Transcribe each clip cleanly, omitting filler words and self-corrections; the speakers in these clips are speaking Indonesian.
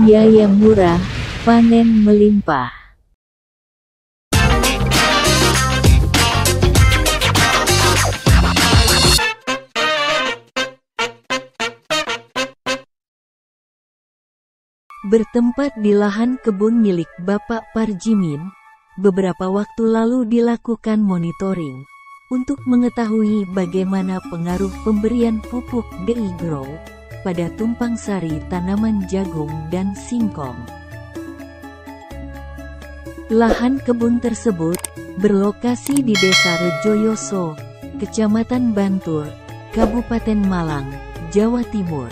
Biaya murah, panen melimpah. Bertempat di lahan kebun milik Bapak Parjimin, beberapa waktu lalu dilakukan monitoring untuk mengetahui bagaimana pengaruh pemberian pupuk DI Grow pada tumpang sari tanaman jagung dan singkong. Lahan kebun tersebut berlokasi di Desa Rejoyoso, Kecamatan Bantul, Kabupaten Malang, Jawa Timur.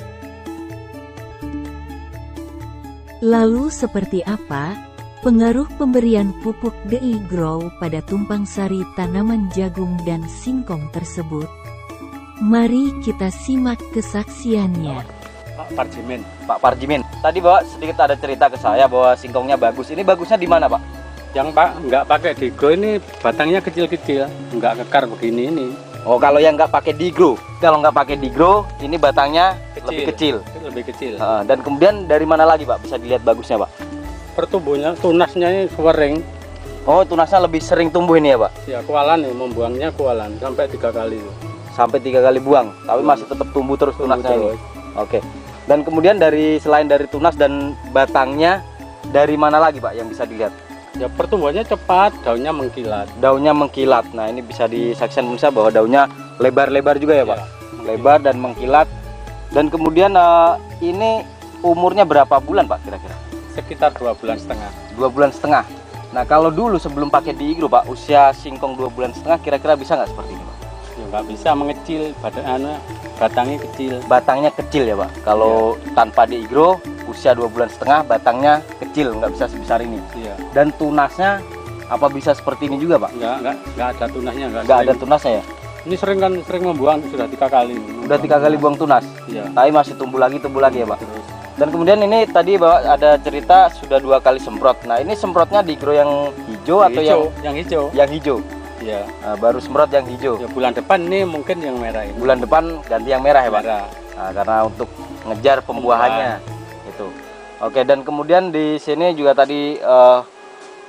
Lalu seperti apa pengaruh pemberian pupuk DI Grow pada tumpang sari tanaman jagung dan singkong tersebut? Mari kita simak kesaksiannya. Pak Parjimin, tadi Bapak sedikit ada cerita ke saya bahwa singkongnya bagus. Ini bagusnya di mana, Pak? Yang nggak pakai Digro ini batangnya kecil-kecil, nggak kekar begini ini. Oh, kalau yang nggak pakai Digro, kalau nggak pakai Digro, ini batangnya lebih kecil. Lebih kecil. Dan kemudian dari mana lagi, Pak? Bisa dilihat bagusnya, Pak? Pertumbuhannya, tunasnya ini kering. Oh, tunasnya lebih sering tumbuh ini ya, Pak? Ya, kualan nih, membuangnya kualan sampai 3 kali. Sampai 3 kali buang, tapi masih tetap tumbuh terus tunasnya ini. Oke. Dan kemudian selain dari tunas dan batangnya, dari mana lagi, Pak, yang bisa dilihat? Ya, pertumbuhannya cepat, daunnya mengkilat. Daunnya mengkilat. Nah, ini bisa disaksikan pemirsa bahwa daunnya lebar-lebar juga ya, Pak? Lebar dan mengkilat. Dan kemudian ini umurnya berapa bulan, Pak, kira-kira? Sekitar 2,5 bulan. 2,5 bulan. Nah, kalau dulu sebelum pakai DI Grow, Pak, usia singkong 2,5 bulan kira-kira bisa nggak seperti ini, Pak? Ya, nggak bisa, mengecil, batangnya kecil. Batangnya kecil ya, Pak? Kalau tanpa DI Grow, usia 2,5 bulan, batangnya kecil, nggak bisa sebesar ini. Iya. Dan tunasnya apa bisa seperti ini juga, Pak? Nggak ada tunasnya. Nggak ada tunasnya ya? Ini sering membuang, sudah 3 kali. Udah 3 kali buang tunas? Iya. Tapi masih tumbuh lagi ya, Pak? Terus. Dan kemudian ini tadi Bapak ada cerita sudah 2 kali semprot. Nah, ini semprotnya DI Grow yang hijau atau yang hijau? Yang hijau. Iya. Nah, baru semprot yang hijau. Ya, bulan depan ini mungkin yang merah ini. Bulan depan ganti yang merah ya, Pak? Merah. Nah, karena untuk ngejar pembuahannya itu. Oke, dan kemudian di sini juga tadi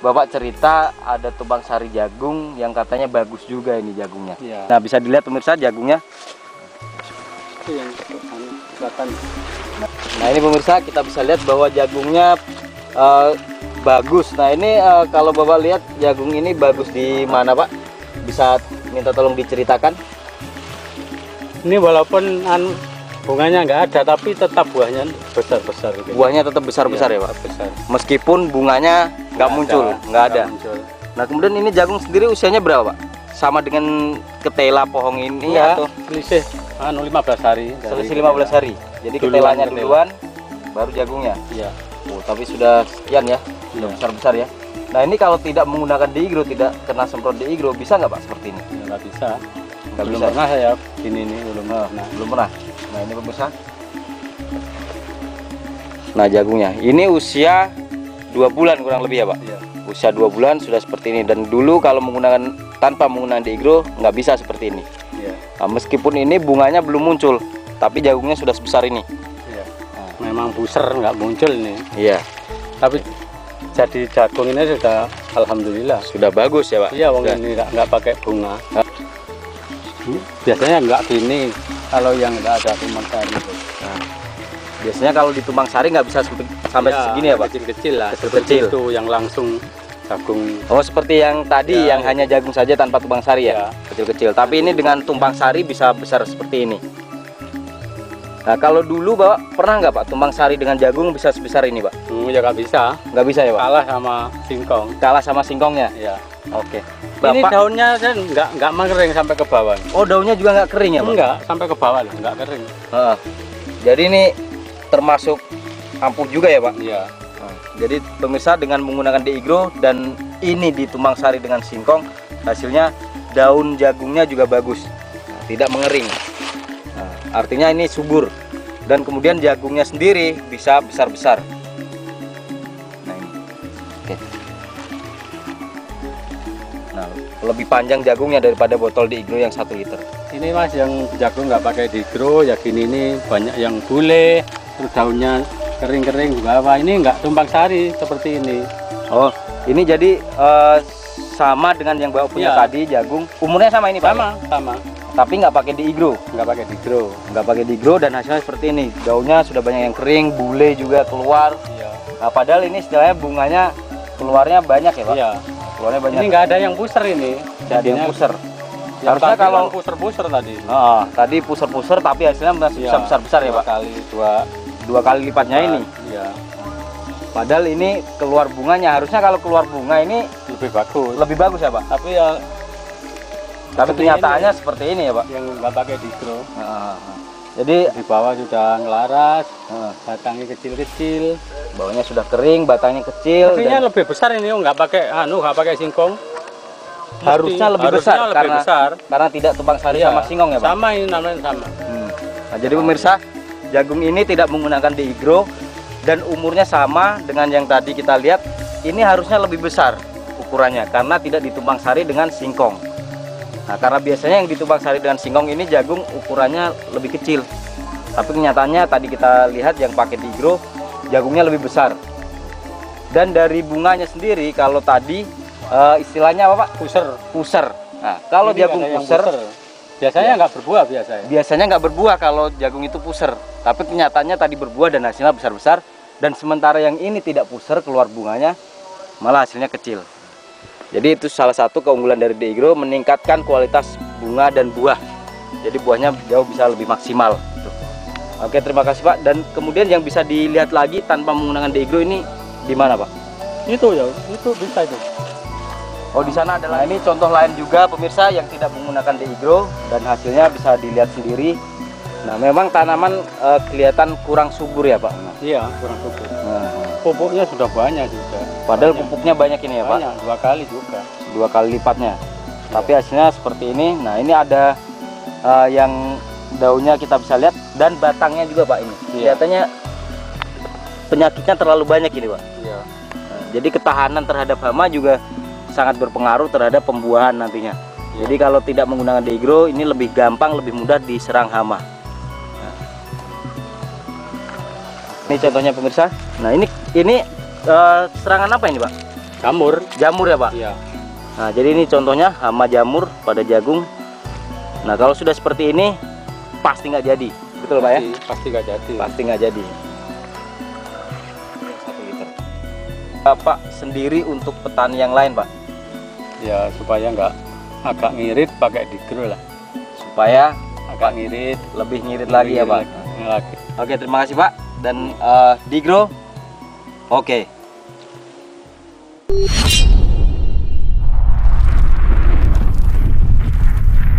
Bapak cerita ada tumpang sari jagung yang katanya bagus juga ini jagungnya. Iya. Nah, bisa dilihat pemirsa jagungnya. Itu yang kelihatan. Nah, ini pemirsa kita bisa lihat bahwa jagungnya bagus. Nah, ini kalau Bapak lihat jagung ini bagus di mana, Pak? Bisa minta tolong diceritakan? Ini walaupun bunganya nggak ada, tapi tetap buahnya besar-besar. Gitu. Buahnya tetap besar-besar ya, Pak? Besar. Meskipun bunganya nggak muncul, nggak ada. Nah, kemudian ini jagung sendiri usianya berapa, Pak? Sama dengan ketela pohon ini atau selisih 15 hari. Selisih 15 hari. Jadi ketelanya duluan, baru jagungnya. Iya. Oh, tapi sudah sekian ya, sudah besar-besar ya. Nah, ini kalau tidak menggunakan DI Grow, tidak kena semprot DI Grow, bisa nggak, Pak, seperti ini? Ya, nggak bisa. Belum Belum pernah ya, gini nih belum pernah. Nah, ini pemirsa. Nah, jagungnya ini usia 2 bulan kurang lebih ya, Pak? Iya. Usia 2 bulan sudah seperti ini. Dan dulu kalau tanpa menggunakan DI Grow nggak bisa seperti ini. Iya. Nah, meskipun ini bunganya belum muncul, tapi jagungnya sudah sebesar ini. Iya. Memang buser nggak muncul ini. Iya. Tapi jadi jagung ini sudah alhamdulillah. Sudah bagus ya, Pak? Iya, wong ini nggak pakai bunga. Biasanya nggak gini kalau yang nggak ada tumpang sari. Nah, biasanya kalau di tumpang sari nggak bisa sampai segini ya, Pak? Kecil-kecil lah. Kecil-kecil itu yang langsung jagung. Oh, seperti yang tadi yang hanya jagung saja tanpa tumpang sari ya? Kecil-kecil. Tapi ini dengan tumpang sari bisa besar seperti ini. Nah, kalau dulu Bapak pernah nggak, Pak, tumpang sari dengan jagung bisa sebesar ini, Pak? Ya nggak bisa. Nggak bisa ya, Pak? Kalah sama singkong. Kalah sama singkongnya? Iya. Oke. Ini daunnya kan nggak mengering sampai ke bawah. Oh, daunnya juga nggak kering ya, Pak? Enggak, sampai ke bawah loh, nggak kering. Jadi ini termasuk ampuh juga ya, Pak? Iya. Jadi pemirsa, dengan menggunakan DI Grow dan ini ditumpang sari dengan singkong, hasilnya daun jagungnya juga bagus, tidak mengering. Artinya ini subur. Dan kemudian jagungnya sendiri bisa besar-besar. Nah, ini. Oke. Nah, lebih panjang jagungnya daripada botol DI Grow yang 1 liter. Ini Mas yang jagung nggak pakai DI Grow, ya gini ini banyak yang bule, terus daunnya kering-kering juga apa. Ini enggak tumpang sari seperti ini. Oh, ini jadi sama dengan yang Bapak punya Iya. tadi jagung. Umurnya sama ini, Pak? Sama. Tapi nggak pakai diigro. Nggak pakai digro. Nggak pakai diigro dan hasilnya seperti ini. Daunnya sudah banyak yang kering, bule juga keluar. Iya. Nah, padahal ini istilahnya bunganya keluarnya banyak ya, Pak? Iya. Keluarnya banyak. Ini nggak ada yang puser ini. Jadi yang puser. Yang Harusnya tadi kalau kan puser-puser tadi. tadi puser-puser tapi hasilnya masih Iya. bisa besar-besar ya, Dua Pak? kali Dua kali lipatnya ini. Iya. Padahal ini keluar bunganya. Harusnya kalau keluar bunga ini Lebih bagus. ya, Pak? Tapi ya Tapi seperti kenyataannya ini, seperti ini ya, Pak? yang nggak pakai digro. Jadi Di bawah sudah ngelaras, batangnya kecil-kecil. bawahnya sudah kering, batangnya kecil. Artinya dan lebih besar ini, nggak pakai singkong. harusnya lebih besar lebih karena besar. karena tidak tumpang sari Iya, sama singkong ya, Pak? Sama ini namanya sama. Nah, jadi pemirsa, jagung ini tidak menggunakan diigro dan umurnya sama dengan yang tadi kita lihat. Ini harusnya lebih besar ukurannya karena tidak ditumpang sari dengan singkong. Nah, karena biasanya yang ditumpang sari dengan singkong ini jagung ukurannya lebih kecil. Tapi kenyataannya tadi kita lihat yang pakai diigro jagungnya lebih besar. Dan dari bunganya sendiri kalau tadi istilahnya apa, Pak? Puser. Nah, kalau Ini jagung ada yang puser biasanya Ya. nggak berbuah biasanya. biasanya nggak berbuah kalau jagung itu puser, tapi kenyataannya tadi berbuah dan hasilnya besar-besar. Dan sementara yang ini tidak puser, keluar bunganya malah hasilnya kecil. Jadi itu salah satu keunggulan dari diigro, meningkatkan kualitas bunga dan buah. Jadi buahnya jauh bisa lebih maksimal. Oke, terima kasih, Pak. Dan kemudian yang bisa dilihat lagi tanpa menggunakan diigro ini di mana, Pak? Itu bisa itu. Oh, di sana adalah ini contoh lain juga pemirsa yang tidak menggunakan diigro dan hasilnya bisa dilihat sendiri. Nah, memang tanaman kelihatan kurang subur ya, Pak. Iya, kurang subur. Nah, Pupuknya sudah banyak juga. padahal Banyak. pupuknya banyak ini ya, Pak. Banyak, 2 kali juga. 2 kali lipatnya. Tapi hasilnya seperti ini. Nah, ini ada yang daunnya kita bisa lihat dan batangnya juga, Pak, ini. Iya. Kelihatannya penyakitnya terlalu banyak ini, Pak. Iya. Nah, jadi ketahanan terhadap hama juga sangat berpengaruh terhadap pembuahan nantinya. Jadi kalau tidak menggunakan diigro ini lebih gampang, lebih mudah diserang hama. Nah. Ini contohnya pemirsa. Nah, ini serangan apa ini, Pak? Jamur. Jamur ya, Pak? Iya. Nah, jadi ini contohnya hama jamur pada jagung. Nah, kalau sudah seperti ini pasti nggak jadi, betul Pak ya? Pasti nggak jadi. Pasti nggak jadi. 1 liter. Bapak sendiri untuk petani yang lain, Pak, Ya supaya nggak agak ngirit pakai digro lah. supaya Agak ngirit. lebih ngirit lagi ya, Pak. Lagi. Oke, terima kasih, Pak. Dan digro, oke.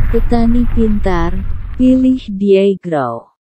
Petani pintar, pilih diagro.